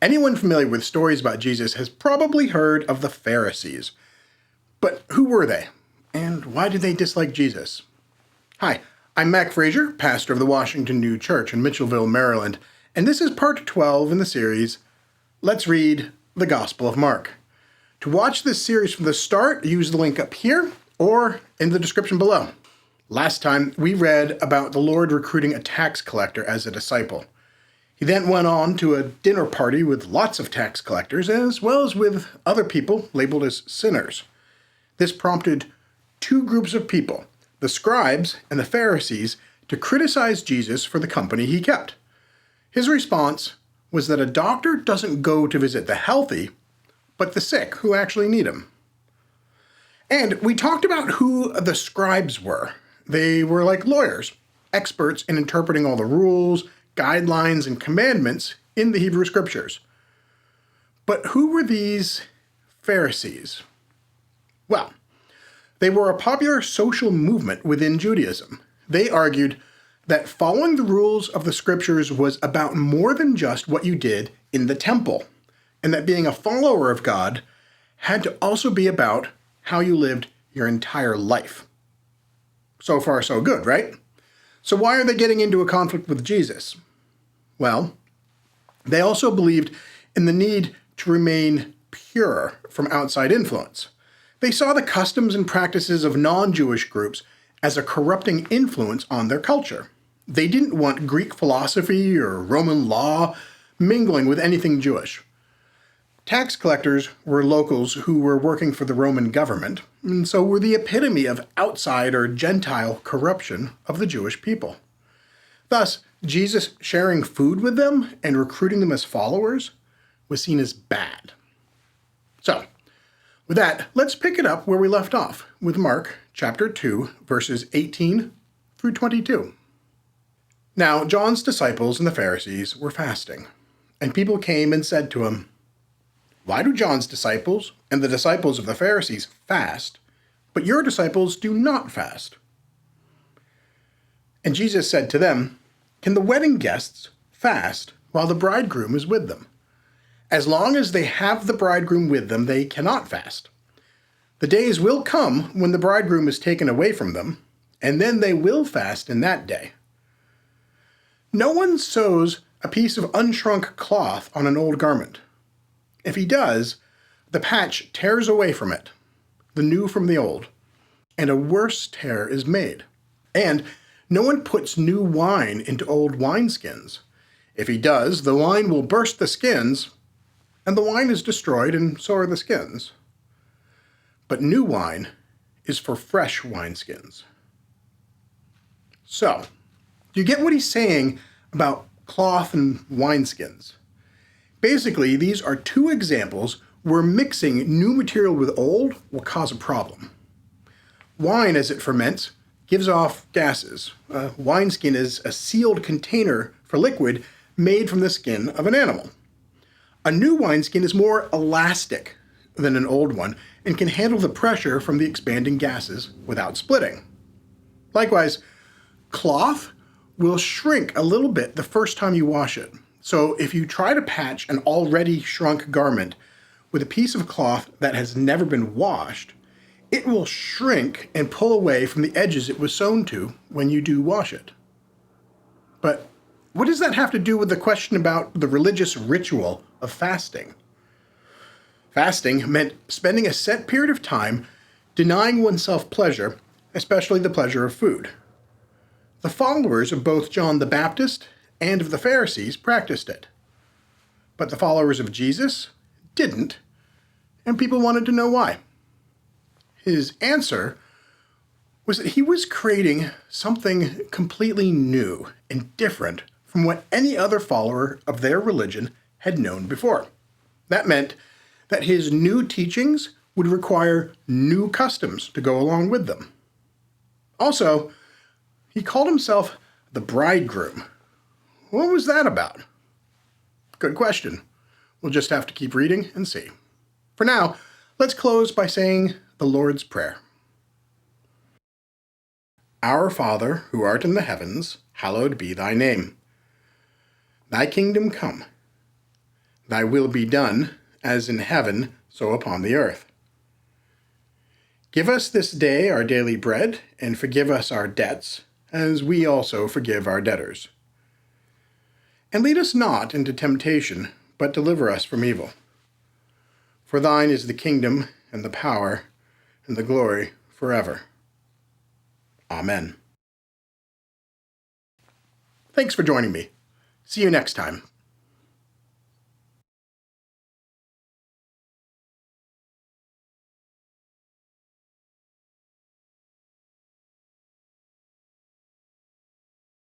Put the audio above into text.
Anyone familiar with stories about Jesus has probably heard of the Pharisees. But who were they? And why did they dislike Jesus? Hi, I'm Mac Frazier, pastor of the Washington New Church in Mitchellville, Maryland, and this is part 12 in the series, Let's Read the Gospel of Mark. To watch this series from the start, use the link up here or in the description below. Last time, we read about the Lord recruiting a tax collector as a disciple. He then went on to a dinner party with lots of tax collectors, as well as with other people labeled as sinners. This prompted two groups of people, the scribes and the Pharisees, to criticize Jesus for the company he kept. His response was that a doctor doesn't go to visit the healthy, but the sick who actually need him. And we talked about who the scribes were. They were like lawyers, experts in interpreting all the rules, guidelines, and commandments in the Hebrew Scriptures. But who were these Pharisees? Well, they were a popular social movement within Judaism. They argued that following the rules of the Scriptures was about more than just what you did in the temple, and that being a follower of God had to also be about how you lived your entire life. So far, so good, right? So why are they getting into a conflict with Jesus? Well, they also believed in the need to remain pure from outside influence. They saw the customs and practices of non-Jewish groups as a corrupting influence on their culture. They didn't want Greek philosophy or Roman law mingling with anything Jewish. Tax collectors were locals who were working for the Roman government, and so were the epitome of outside or Gentile corruption of the Jewish people. Thus, Jesus sharing food with them and recruiting them as followers was seen as bad. So, with that, let's pick it up where we left off with Mark chapter 2, verses 18 through 22. Now, John's disciples and the Pharisees were fasting, and people came and said to him, "Why do John's disciples and the disciples of the Pharisees fast, but your disciples do not fast?" And Jesus said to them, "Can the wedding guests fast while the bridegroom is with them? As long as they have the bridegroom with them, they cannot fast. The days will come when the bridegroom is taken away from them, and then they will fast in that day. No one sews a piece of unshrunk cloth on an old garment. If he does, the patch tears away from it, the new from the old, and a worse tear is made. And no one puts new wine into old wineskins. If he does, the wine will burst the skins, and the wine is destroyed, and so are the skins. But new wine is for fresh wineskins." So, do you get what he's saying about cloth and wineskins? Basically, these are two examples where mixing new material with old will cause a problem. Wine, as it ferments, gives off gases. A wineskin is a sealed container for liquid made from the skin of an animal. A new wineskin is more elastic than an old one and can handle the pressure from the expanding gases without splitting. Likewise, cloth will shrink a little bit the first time you wash it. So if you try to patch an already shrunk garment with a piece of cloth that has never been washed, it will shrink and pull away from the edges it was sewn to when you do wash it. But what does that have to do with the question about the religious ritual of fasting? Fasting meant spending a set period of time denying oneself pleasure, especially the pleasure of food. The followers of both John the Baptist and of the Pharisees practiced it. But the followers of Jesus didn't, and people wanted to know why. His answer was that he was creating something completely new and different from what any other follower of their religion had known before. That meant that his new teachings would require new customs to go along with them. Also, he called himself the bridegroom. What was that about? Good question. We'll just have to keep reading and see. For now, let's close by saying the Lord's Prayer. Our Father, who art in the heavens, hallowed be thy name. Thy kingdom come. Thy will be done, as in heaven, so upon the earth. Give us this day our daily bread, and forgive us our debts, as we also forgive our debtors. And lead us not into temptation, but deliver us from evil. For thine is the kingdom, and the power, and the glory forever. Amen. Thanks for joining me. See you next time.